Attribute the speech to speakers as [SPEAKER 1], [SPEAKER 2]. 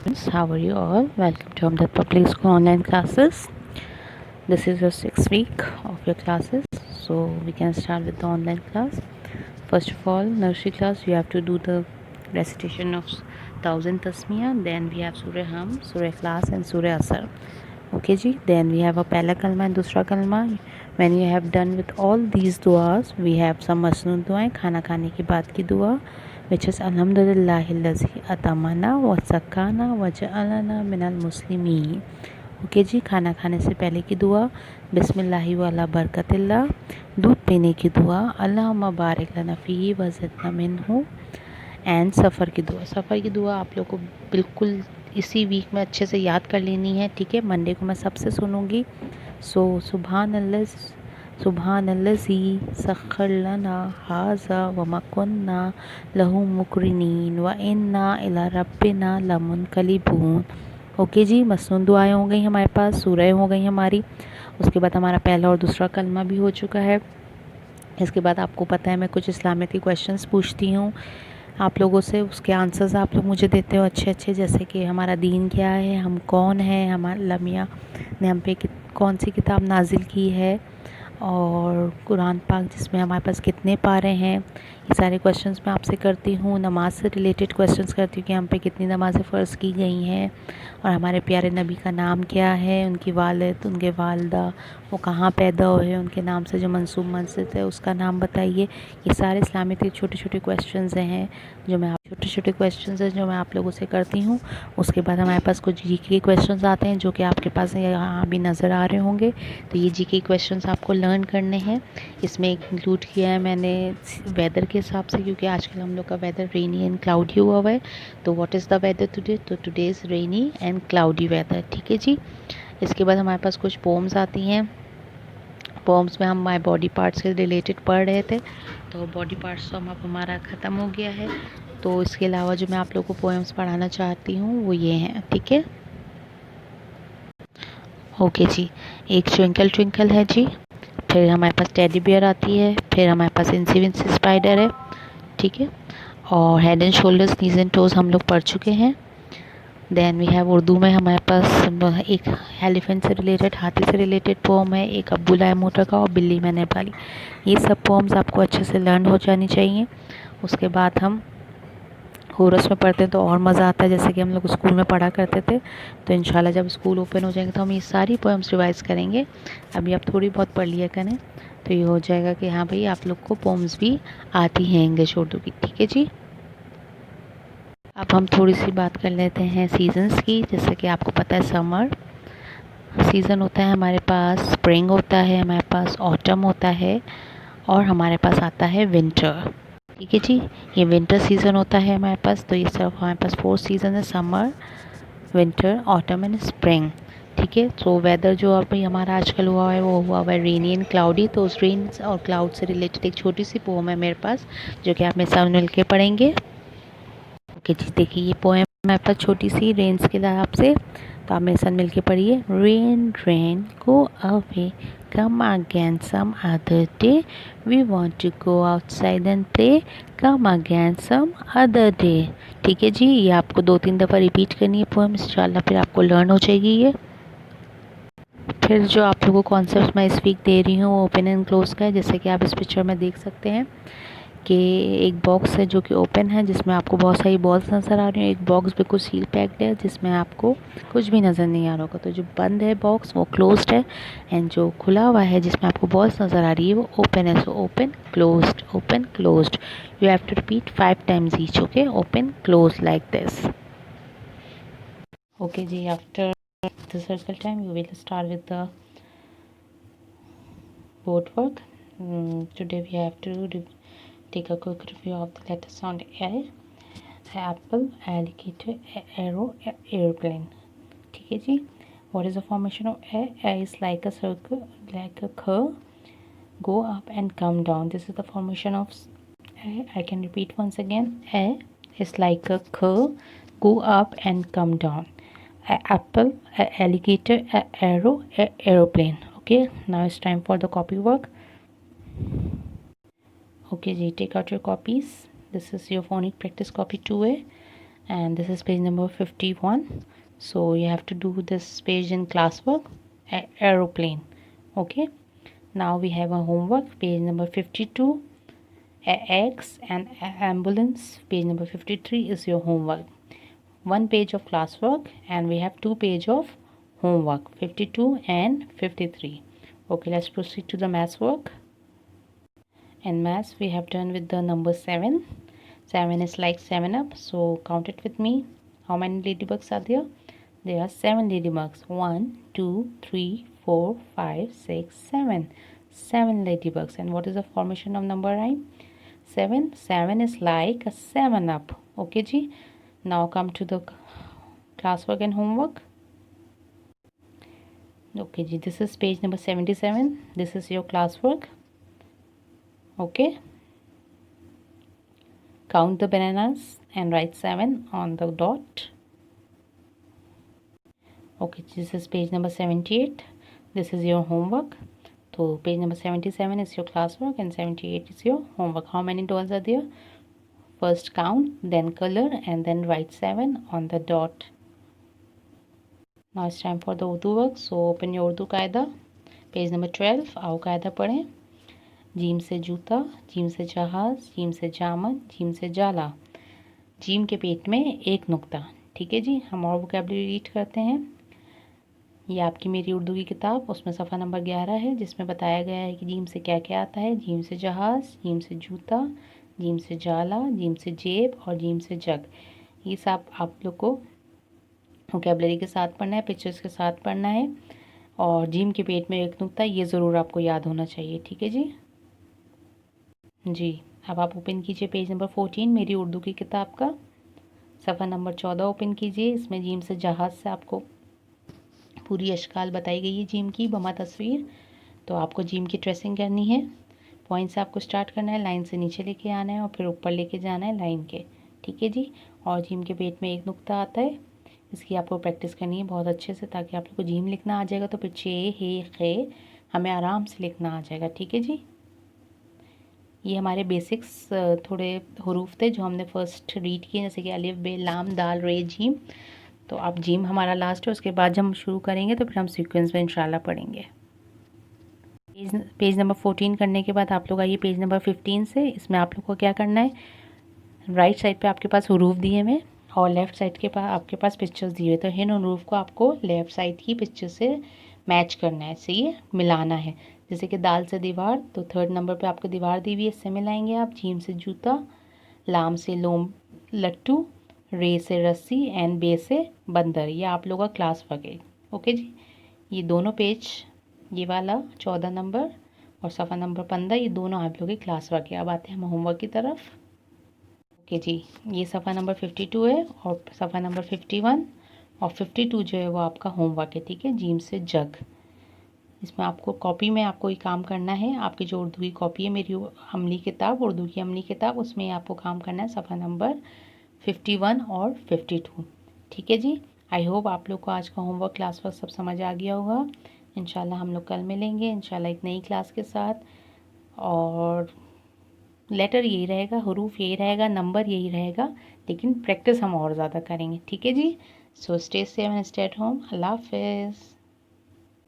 [SPEAKER 1] Friends, how are you all? Welcome to Amdat Public School online classes. This is your 6th week of your classes, so we can start with the online class. First of all, nursery class, you have to do the recitation of 1000 tasmiyah. Then we have Surah Ham, Surah Ikhlas and Surah Asr. Okay ji. Then we have a pehla kalma and dusra kalma. When you have done with all these duas, we have some masnoon duaएं, खाना खाने के बाद की दुआ, which is alhamdulillahillazi atamana wa sakana wa ja'alana minal muslimin. Okay जी. खाना खाने से पहले की दुआ बिस्मिल्लाहि वाला बरकतिल्ला. दूध पीने की दुआ अल्लाहुम्मा बारिक लना फ़ीही व ज़िदना मिन्हु. एंड सफ़र की दुआ. सफ़र की दुआ आप लोग को बिल्कुल इसी वीक में अच्छे से याद कर लेनी है. ठीक है, मंडे को मैं सबसे सुनूंगी. सो सुबहानल्लज़ी सख़्खर लना हाज़ा व मा कुन्ना लहू मुक़रिनीन व इन्ना इला रब्बिना लमुनक़लिबून. ओके जी. मसनून दुआएं हो गई हमारे पास, सूरह हो गई हमारी. उसके बाद हमारा पहला और दूसरा कलमा भी हो चुका है. इसके बाद आपको पता है मैं कुछ इस्लामिक के क्वेश्चंस पूछती हूँ आप लोगों से, उसके आंसर्स आप लोग मुझे देते हो अच्छे अच्छे. जैसे कि हमारा दीन क्या है, हम कौन हैं, हमारे लमिया ने हम पे कौन सी किताब नाजिल की है, और कुरान पाक जिसमें हमारे पास कितने पारे हैं. ये सारे क्वेश्चंस मैं आपसे करती हूँ. नमाज से रिलेटेड क्वेश्चंस करती हूँ कि हम पे कितनी नमाज़ें फ़र्ज़ की गई हैं, और हमारे प्यारे नबी का नाम क्या है, उनकी वालिद, उनके वालदा, वो कहाँ पैदा हुए, उनके नाम से जो मंसूब मस्जिद है उसका नाम बताइए. ये सारे इस्लामिक के छोटे छोटे क्वेश्चंस हैं जो मैं आप लोगों से करती हूँ. उसके बाद हमारे पास कुछ जीके के क्वेश्चंस आते हैं जो कि आपके पास यहाँ भी नज़र आ रहे होंगे. तो ये जीके क्वेश्चंस आपको लर्न करने हैं. इसमें इंक्लूड किया है मैंने वेदर के हिसाब से, क्योंकि आजकल हम लोग का वेदर रेनी एंड क्लाउडी हुआ हुआ है. तो what is the weather today? तो today is rainy and cloudy weather. ठीक है जी. इसके बाद हमारे पास कुछ पोम्स आती हैं. पोम्स में हम माय बॉडी पार्ट्स से रिलेटेड पढ़ रहे थे, तो बॉडी पार्ट्स तो हमारा ख़त्म हो गया है. तो इसके अलावा जो मैं आप लोगों को पोएम्स पढ़ाना चाहती हूँ वो ये हैं. ठीक है, ओके जी. एक ट्विंकल ट्विंकल है जी. फिर हमारे पास टेडी बियर आती है. फिर हमारे पास इंसी विंसी स्पाइडर है. ठीक है, और head and shoulders, knees and toes हम लोग पढ़ चुके हैं. देन वी हैव उर्दू में हमारे पास एक एलिफेंट से रिलेटेड, हाथी से रिलेटेड पोम है. एक अब्बू लाए मोटर का और बिल्ली में नेपाली. ये सब पोम्स आपको अच्छे से लर्न हो जानी चाहिए. उसके बाद हम कोरस में पढ़ते हैं तो और मज़ा आता है, जैसे कि हम लोग स्कूल में पढ़ा करते थे. तो इंशाल्लाह जब स्कूल ओपन हो जाएंगे तो हम ये सारी पोएम्स रिवाइज करेंगे. अभी आप थोड़ी बहुत पढ़ लिया करें तो ये हो जाएगा कि हाँ भाई आप लोग को पोम्स भी आती हैं इंग्लिश उर्दू की. ठीक है जी. अब हम थोड़ी सी बात कर लेते हैं सीजन्स की. जैसे कि आपको पता है समर सीज़न होता है हमारे पास, स्प्रिंग होता है हमारे पास, ऑटम होता है, और हमारे पास आता है विंटर. ठीक है जी. ये विंटर सीज़न होता है हमारे पास. तो ये सब हमारे पास 4 सीज़न है: summer, winter, autumn and spring. ठीक है. तो वेदर जो अभी हमारा आजकल हुआ है वो हुआ है रेनी एंड क्लाउडी. तो उस रेन और क्लाउड से रिलेटेड एक छोटी सी पोम है मेरे पास जो कि आप मेरे साथ मिल के पढ़ेंगे. ओके जी. देखिए ये पोएम मेरे पास छोटी सी रेन्स के हिसाब से, तो आप मेरे साथ मिल के पढ़िए. Rain rain go away come again some other day, we want to go outside and play, come again some other day. ठीक है जी. ये आपको 2-3 दफ़ा रिपीट करनी है पोएम, इंशाल्लाह फिर आपको लर्न हो जाएगी ये. फिर जो आप लोगों को कॉन्सेप्ट मैं इस वीक दे रही हूँ वो ओपन एंड क्लोज का है. जैसे कि आप इस पिक्चर में देख सकते हैं कि एक बॉक्स है जो कि ओपन है, जिसमें आपको बहुत सारी बॉल्स नज़र आ रही हैं. एक बॉक्स बिल्कुल सील पैक्ड है जिसमें आपको कुछ भी नज़र नहीं आ रहा होगा. तो जो बंद है बॉक्स वो क्लोज्ड है, एंड जो खुला हुआ है जिसमें आपको बॉल्स नज़र आ रही है वो ओपन है. So open closed. You have to repeat 5 times each. Okay, open close like this. Okay जी. After the circle time you will start with the board work. Today we have to take a quick review of the letter sound A. Apple, alligator, arrow, airplane. ठीक है जी. What is the formation of A? A is like a circle, like a curve, go up and come down. This is the formation of A. I can repeat once again. A is like a curve, go up and come down. A apple, a alligator, a arrow, a aeroplane. Okay, now it's time for the copy work. Okay जी, take out your copies. This is your phonic practice copy 2A. and this is page number 51. So you have to do this page in classwork, aeroplane. Okay, now we have a homework, page number 52, eggs and ambulance. Page number 53 is your homework. One page of classwork and we have 2 pages of homework, 52 and 53. Okay, let's proceed to the maths work. In maths we have done with the number 7. 7 is like 7 up, so count it with me. How many ladybugs are there? There are 7 ladybugs. 1, 2, 3, 4, 5, 6, 7. 7 ladybugs. And what is the formation of number rhyme? 7. 7 is like a 7 up. Okay ji. Now come to the classwork and homework. Okay ji, this is page number 77. This is your classwork. Okay. Count the bananas and write 7 on the dot. Okay, this is page number 78. This is your homework. So page number 77 is your classwork and 78 is your homework. How many dots are there? First count, then color, and then write 7 on the dot. Now it's time for the Urdu work. So open your Urdu कायदा. Page number 12. आओ कायदा पढ़ें. Gym से जूता, gym से जहाज, gym से जामन, जीम से जाला. जीम के पेट में एक नुक्ता. ठीक है जी. हम और वोकैबुलरी रीड करते हैं. ये आपकी मेरी उर्दू की किताब, उसमें सफ़ा नंबर 11 है, जिसमें बताया गया है कि जीम से क्या क्या आता है. जीम से जहाज़, जीम से जूता, जीम से जाला, जीम से जेब और जीम से जग. ये सब आप लोग को वोकैबुलरी के साथ पढ़ना है, पिक्चर्स के साथ पढ़ना है. और जीम के पेट में एक नुक्ता, ये ज़रूर आपको याद होना चाहिए. ठीक है जी. जी, अब आप ओपन कीजिए पेज नंबर 14 मेरी उर्दू की किताब का. सफ़ा नंबर 14 ओपन कीजिए. इसमें जीम से जहाज़ से आपको पूरी अशकाल बताई गई है जीम की, बमा तस्वीर. तो आपको जीम की ट्रेसिंग करनी है. पॉइंट से आपको स्टार्ट करना है, लाइन से नीचे लेके आना है और फिर ऊपर लेके जाना है लाइन के. ठीक है जी. और जीम के पेट में एक नुक्ता आता है, इसकी आपको प्रैक्टिस करनी है बहुत अच्छे से, ताकि आप लोग को जीम लिखना आ जाएगा तो फिर चे हे खे हमें आराम से लिखना आ जाएगा. ठीक है जी. ये हमारे बेसिक्स थोड़े हरूफ थे जो हमने फर्स्ट रीड किए, जैसे कि अलिफ बे लाम दाल रे जीम. तो आप जीम हमारा लास्ट है, उसके बाद जब हम शुरू करेंगे तो फिर हम सीक्वेंस में इंशाल्लाह पढ़ेंगे. पेज नंबर 14 करने के बाद आप लोग आइए पेज नंबर 15 से. इसमें आप लोग को क्या करना है, राइट साइड पे आपके पास हरूफ दिए हुए और लेफ़्ट साइड के पास आपके पास पिक्चर्स दिए हुए. तो इन हरूफ को आपको लेफ़्ट साइड की पिक्चर से मैच करना है, सही है, मिलाना है. जैसे कि दाल से दीवार, तो 3rd नंबर पे आपको दीवार दी हुई है, इससे मिलाएंगे आप. जीम से जूता, लाम से लोम लट्टू, रे से रस्सी एंड बे से बंदर. ये आप लोगों का क्लास वर्क है. ओके जी. ये दोनों पेज, ये वाला 14 नंबर और सफ़ा नंबर 15, ये दोनों आप लोगों की क्लास वर्क है. अब आते हैं हम होमवर्क की तरफ. ओके जी. ये सफ़ा नंबर 52 है और सफ़ा नंबर 51 और 52 जो है वो आपका होमवर्क है. ठीक है. जीम से जग. इसमें आपको कॉपी में आपको ये काम करना है. आपकी जो उर्दू की कॉपी है, मेरी अमली किताब, उर्दू की अमली किताब, उसमें आपको काम करना है सफ़ा नंबर 51 और 52. ठीक है जी. आई होप आप लोग को आज का होमवर्क क्लास वर्क सब समझ आ गया होगा. इंशाल्लाह हम लोग कल मिलेंगे इंशाल्लाह एक नई क्लास के साथ. और लेटर यही रहेगा, हरूफ यही रहेगा, नंबर यही रहेगा, लेकिन प्रैक्टिस हम और ज़्यादा करेंगे. ठीक है जी. So stay safe and stay at home. अल्लाह हाफिज़.